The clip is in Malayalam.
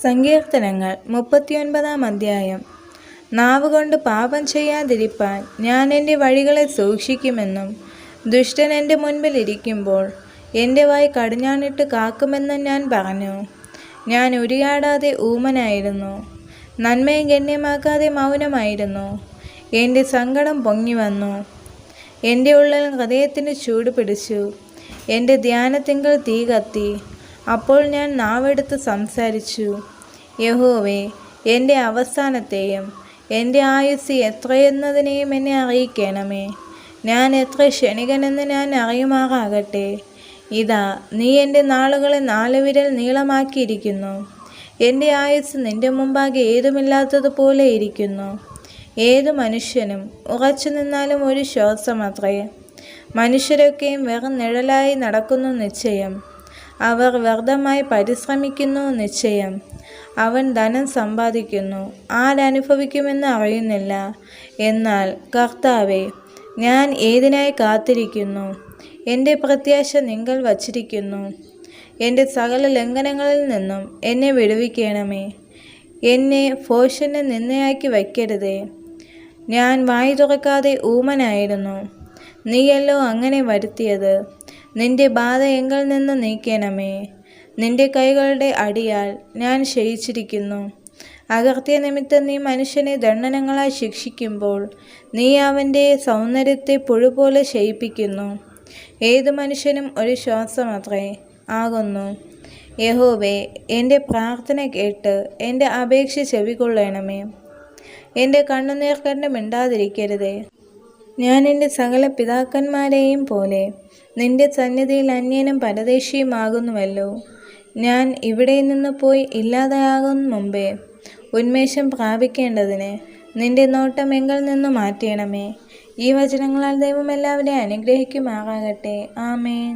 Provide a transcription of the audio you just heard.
സങ്കീർത്തനങ്ങൾ 39 അധ്യായം. നാവുകൊണ്ട് പാപം ചെയ്യാതിരിപ്പാൻ ഞാൻ എൻ്റെ വഴികളെ സൂക്ഷിക്കുമെന്നും ദുഷ്ടൻ എൻ്റെ മുൻപിൽ ഇരിക്കുമ്പോൾ എൻ്റെ വായ് കടിഞ്ഞാണിട്ട് കാക്കുമെന്നും ഞാൻ പറഞ്ഞു. ഞാൻ ഉരിയാടാതെ ഊമനായിരുന്നു, നന്മയും ഗണ്യമാക്കാതെ മൗനമായിരുന്നു. എൻ്റെ സങ്കടം പൊങ്ങി വന്നു, എൻ്റെ ഉള്ളിൽ ഹൃദയത്തിന് ചൂട് പിടിച്ചു. എൻ്റെ ധ്യാനത്തിങ്കൽ തീ കത്തി. അപ്പോൾ ഞാൻ നാവെടുത്ത് സംസാരിച്ചു. യഹോവേ, എൻ്റെ അവസാനത്തെയും എൻ്റെ ആയുസ്സ് എത്രയെന്നതിനെയും എന്നെ അറിയിക്കണമേ. ഞാൻ എത്ര ക്ഷണികനെന്ന് ഞാൻ അറിയുമാറാകട്ടെ. ഇതാ, നീ എൻ്റെ നാളുകളെ 4 വിരൽ നീളമാക്കിയിരിക്കുന്നു. എൻ്റെ ആയുസ്സ് നിൻ്റെ മുമ്പാകെ ഏതുമില്ലാത്തതുപോലെ ഇരിക്കുന്നു. ഏതു മനുഷ്യനും ഉറച്ചു നിന്നാലും ഒരു ശ്വാസമത്രേ. മനുഷ്യരൊക്കെയും വെറും നിഴലായി നടക്കുന്നു നിശ്ചയം. അവർ വ്യർത്ഥമായി പരിശ്രമിക്കുന്നു നിശ്ചയം. അവൻ ധനം സമ്പാദിക്കുന്നു, ആരനുഭവിക്കുമെന്ന് അറിയുന്നില്ല. എന്നാൽ കർത്താവേ, ഞാൻ ഏതിനായി കാത്തിരിക്കുന്നു? എൻ്റെ പ്രത്യാശ നിങ്കൽ വച്ചിരിക്കുന്നു. എൻ്റെ സകല ലംഘനങ്ങളിൽ നിന്നും എന്നെ വിടുവിക്കണമേ. എന്നെ ഭോഷന് നിന്നയാക്കി വയ്ക്കരുതേ. ഞാൻ വായി തുറക്കാതെ ഊമനായിരുന്നു. നീയല്ലോ അങ്ങനെ വരുത്തിയത്. നിന്റെ ബാധ എങ്കിൽ നിന്ന് നീക്കണമേ. നിന്റെ കൈകളുടെ അടിയാൽ ഞാൻ ക്ഷയിച്ചിരിക്കുന്നു. അകൃത്യ നിമിത്തം നീ മനുഷ്യനെ ദണ്ഡനങ്ങളായി ശിക്ഷിക്കുമ്പോൾ നീ അവൻ്റെ സൗന്ദര്യത്തെ പുഴുപോലെ ക്ഷയിപ്പിക്കുന്നു. ഏതു മനുഷ്യനും ഒരു ശ്വാസമത്രേ ആകുന്നു. യഹോവേ, എൻ്റെ പ്രാർത്ഥന കേട്ട് എൻ്റെ അപേക്ഷ ചെവികൊള്ളണമേ. എൻ്റെ കണ്ണുനീർ കണ്ട് മിണ്ടാതിരിക്കരുതേ. ഞാൻ എൻ്റെ സകല പിതാക്കന്മാരെയും പോലെ നിന്റെ സന്നിധിയിൽ അന്യനും പരദേശിയുമാകുന്നുവല്ലോ. ഞാൻ ഇവിടെ നിന്ന് പോയി ഇല്ലാതെയാകും മുമ്പേ ഉന്മേഷം പ്രാപിക്കേണ്ടതിന് നിന്റെ നോട്ടം എങ്കിൽ നിന്ന് മാറ്റണമേ. ഈ വചനങ്ങളാൽ ദൈവം എല്ലാവരെയും അനുഗ്രഹിക്കുമാറാകട്ടെ. ആമേൻ.